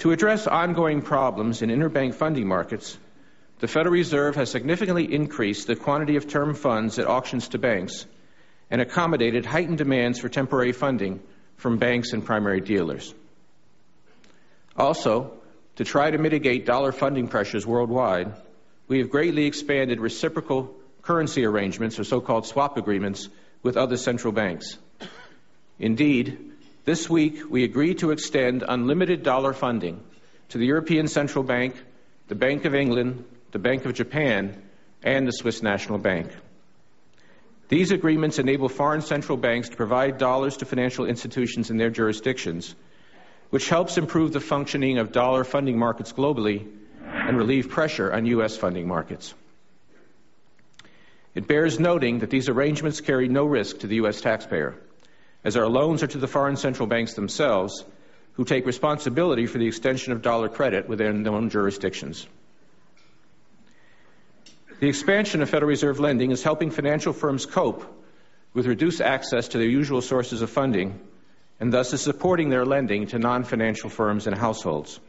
To address ongoing problems in interbank funding markets, the Federal Reserve has significantly increased the quantity of term funds it auctions to banks and accommodated heightened demands for temporary funding from banks and primary dealers. Also, to try to mitigate dollar funding pressures worldwide, we have greatly expanded reciprocal currency arrangements, or so-called swap agreements, with other central banks. Indeed, this week we agreed to extend unlimited dollar funding to the European Central Bank, the Bank of England, the Bank of Japan, and the Swiss National Bank. These agreements enable foreign central banks to provide dollars to financial institutions in their jurisdictions, which helps improve the functioning of dollar funding markets globally and relieve pressure on U.S. funding markets. It bears noting that these arrangements carry no risk to the U.S. taxpayer, as our loans are to the foreign central banks themselves, who take responsibility for the extension of dollar credit within their own jurisdictions. The expansion of Federal Reserve lending is helping financial firms cope with reduced access to their usual sources of funding, and thus is supporting their lending to non-financial firms and households.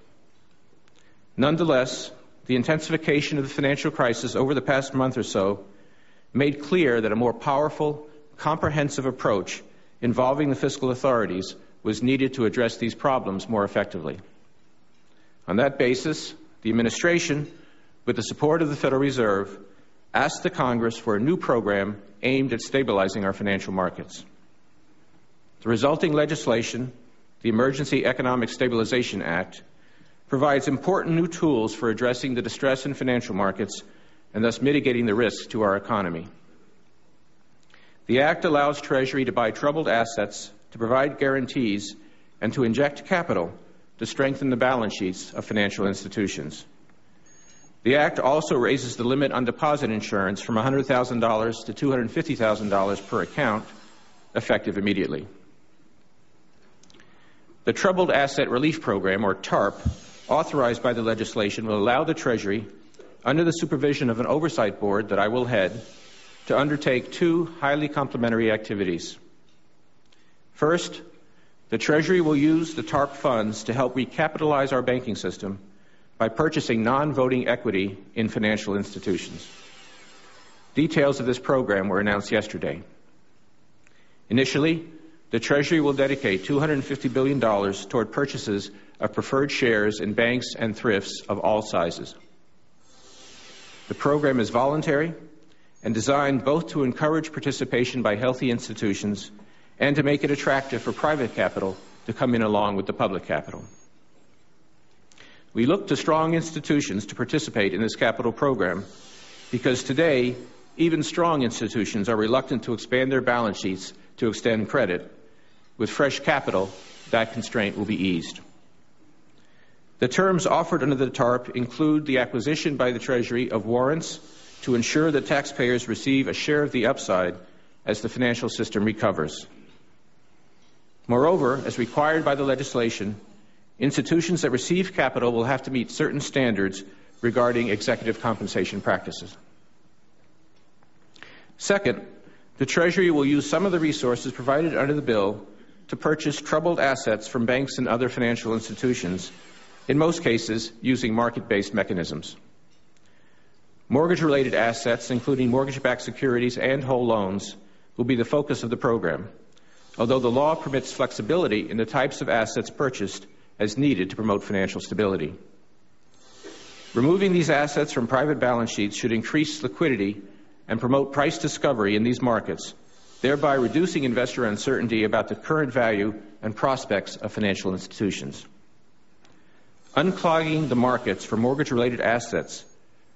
Nonetheless, the intensification of the financial crisis over the past month or so made clear that a more powerful, comprehensive approach involving the fiscal authorities was needed to address these problems more effectively. On that basis, the administration, with the support of the Federal Reserve, asked the Congress for a new program aimed at stabilizing our financial markets. The resulting legislation, the Emergency Economic Stabilization Act, provides important new tools for addressing the distress in financial markets and thus mitigating the risks to our economy. The Act allows Treasury to buy troubled assets, to provide guarantees, and to inject capital to strengthen the balance sheets of financial institutions. The Act also raises the limit on deposit insurance from $100,000 to $250,000 per account, effective immediately. The Troubled Asset Relief Program, or TARP, authorized by the legislation, will allow the Treasury, under the supervision of an oversight board that I will head, to undertake two highly complementary activities. First, the Treasury will use the TARP funds to help recapitalize our banking system by purchasing non-voting equity in financial institutions. Details of this program were announced yesterday. Initially, the Treasury will dedicate $250 billion toward purchases of preferred shares in banks and thrifts of all sizes. The program is voluntary and designed both to encourage participation by healthy institutions and to make it attractive for private capital to come in along with the public capital. We look to strong institutions to participate in this capital program because today, even strong institutions are reluctant to expand their balance sheets to extend credit. With fresh capital, that constraint will be eased. The terms offered under the TARP include the acquisition by the Treasury of warrants to ensure that taxpayers receive a share of the upside as the financial system recovers. Moreover, as required by the legislation, institutions that receive capital will have to meet certain standards regarding executive compensation practices. Second, the Treasury will use some of the resources provided under the bill to purchase troubled assets from banks and other financial institutions, in most cases using market-based mechanisms. Mortgage-related assets, including mortgage-backed securities and whole loans, will be the focus of the program, although the law permits flexibility in the types of assets purchased as needed to promote financial stability. Removing these assets from private balance sheets should increase liquidity and promote price discovery in these markets, thereby reducing investor uncertainty about the current value and prospects of financial institutions. Unclogging the markets for mortgage-related assets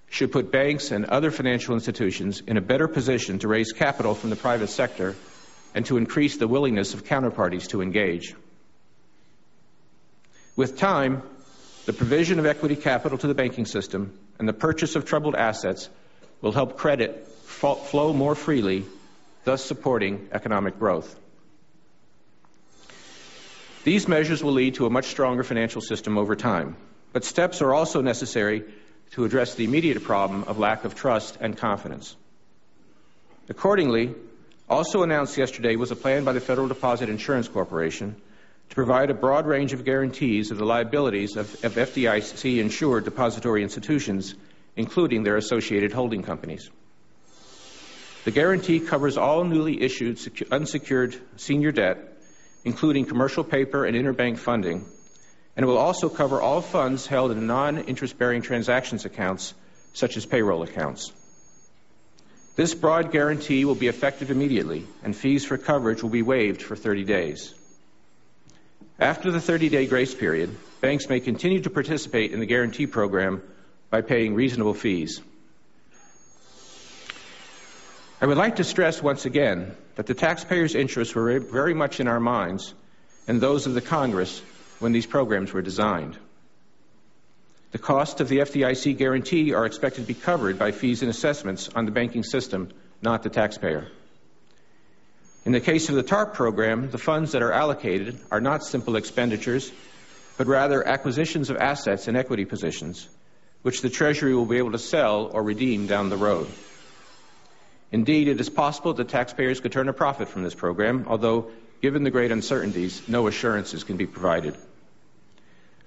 should put banks and other financial institutions in a better position to raise capital from the private sector and to increase the willingness of counterparties to engage. With time, the provision of equity capital to the banking system and the purchase of troubled assets will help credit flow more freely, thus supporting economic growth. These measures will lead to a much stronger financial system over time, but steps are also necessary to address the immediate problem of lack of trust and confidence. Accordingly, also announced yesterday was a plan by the Federal Deposit Insurance Corporation to provide a broad range of guarantees of the liabilities of FDIC-insured depository institutions, including their associated holding companies. The guarantee covers all newly issued unsecured senior debt, including commercial paper and interbank funding, and it will also cover all funds held in non-interest-bearing transactions accounts, such as payroll accounts. This broad guarantee will be effective immediately, and fees for coverage will be waived for 30 days. After the 30-day grace period, banks may continue to participate in the guarantee program by paying reasonable fees. I would like to stress once again that the taxpayers' interests were very much in our minds and those of the Congress when these programs were designed. The costs of the FDIC guarantee are expected to be covered by fees and assessments on the banking system, not the taxpayer. In the case of the TARP program, the funds that are allocated are not simple expenditures, but rather acquisitions of assets and equity positions, which the Treasury will be able to sell or redeem down the road. Indeed, it is possible that taxpayers could turn a profit from this program, although, given the great uncertainties, no assurances can be provided.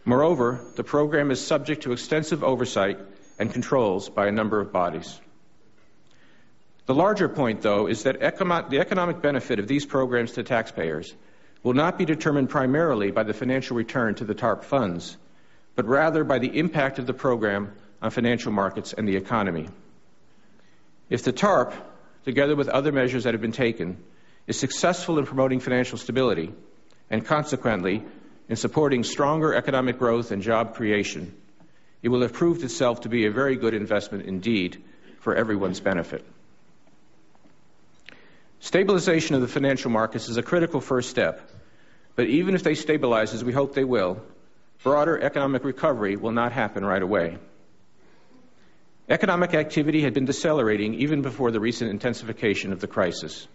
Moreover, the program is subject to extensive oversight and controls by a number of bodies. The larger point, though, is that the economic benefit of these programs to taxpayers will not be determined primarily by the financial return to the TARP funds, but rather by the impact of the program on financial markets and the economy. If the TARP, together with other measures that have been taken, is successful in promoting financial stability and consequently in supporting stronger economic growth and job creation, it will have proved itself to be a very good investment indeed for everyone's benefit. Stabilization of the financial markets is a critical first step, but even if they stabilize, as we hope they will, broader economic recovery will not happen right away. Economic activity had been decelerating even before the recent intensification of the crisis.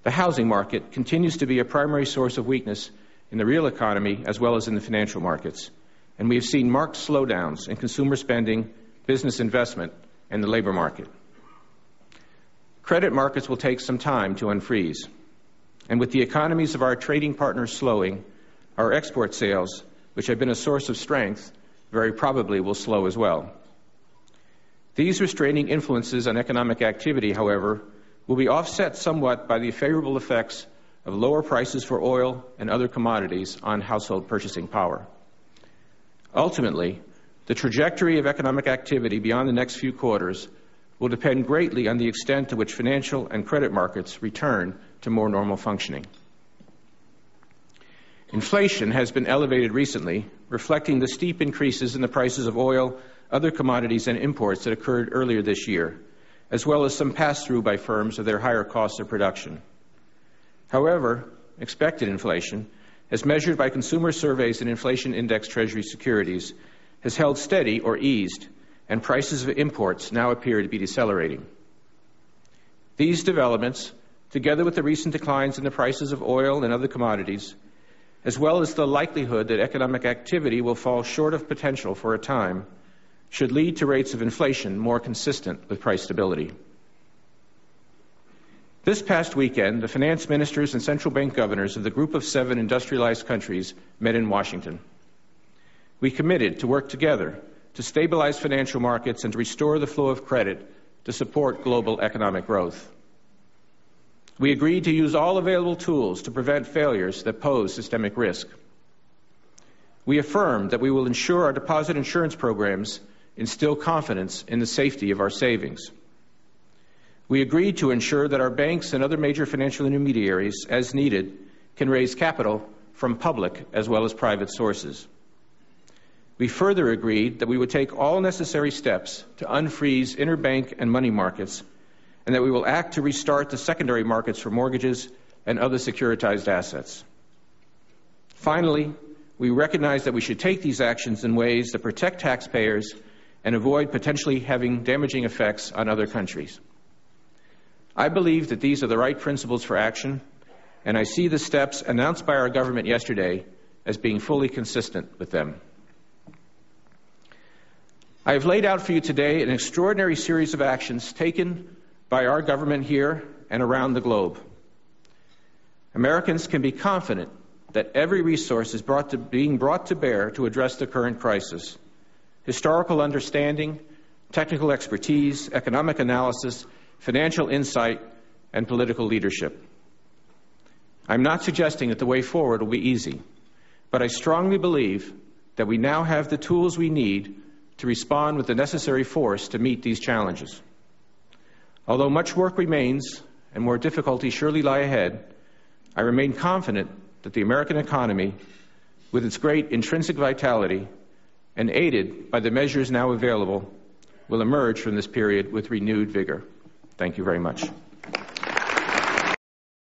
The housing market continues to be a primary source of weakness in the real economy as well as in the financial markets, and we have seen marked slowdowns in consumer spending, business investment, and the labor market. Credit markets will take some time to unfreeze, and with the economies of our trading partners slowing, our export sales, which have been a source of strength, very probably will slow as well. These restraining influences on economic activity, however, will be offset somewhat by the favorable effects of lower prices for oil and other commodities on household purchasing power. Ultimately, the trajectory of economic activity beyond the next few quarters will depend greatly on the extent to which financial and credit markets return to more normal functioning. Inflation has been elevated recently, reflecting the steep increases in the prices of oil, other commodities, and imports that occurred earlier this year, as well as some pass-through by firms of their higher costs of production. However, expected inflation, as measured by consumer surveys and inflation index Treasury securities, has held steady or eased, and prices of imports now appear to be decelerating. These developments, together with the recent declines in the prices of oil and other commodities, as well as the likelihood that economic activity will fall short of potential for a time, should lead to rates of inflation more consistent with price stability. This past weekend, the finance ministers and central bank governors of the Group of 7 industrialized countries met in Washington. We committed to work together to stabilize financial markets and to restore the flow of credit to support global economic growth. We agreed to use all available tools to prevent failures that pose systemic risk. We affirmed that we will ensure our deposit insurance programs instill confidence in the safety of our savings. We agreed to ensure that our banks and other major financial intermediaries, as needed, can raise capital from public as well as private sources. We further agreed that we would take all necessary steps to unfreeze interbank and money markets, and that we will act to restart the secondary markets for mortgages and other securitized assets. Finally, we recognize that we should take these actions in ways that protect taxpayers and avoid potentially having damaging effects on other countries. I believe that these are the right principles for action, and I see the steps announced by our government yesterday as being fully consistent with them. I have laid out for you today an extraordinary series of actions taken by our government here and around the globe. Americans can be confident that every resource is being brought to bear to address the current crisis. Historical understanding, technical expertise, economic analysis, financial insight, and political leadership. I'm not suggesting that the way forward will be easy, but I strongly believe that we now have the tools we need to respond with the necessary force to meet these challenges. Although much work remains and more difficulties surely lie ahead, I remain confident that the American economy, with its great intrinsic vitality and aided by the measures now available, will emerge from this period with renewed vigor. Thank you very much.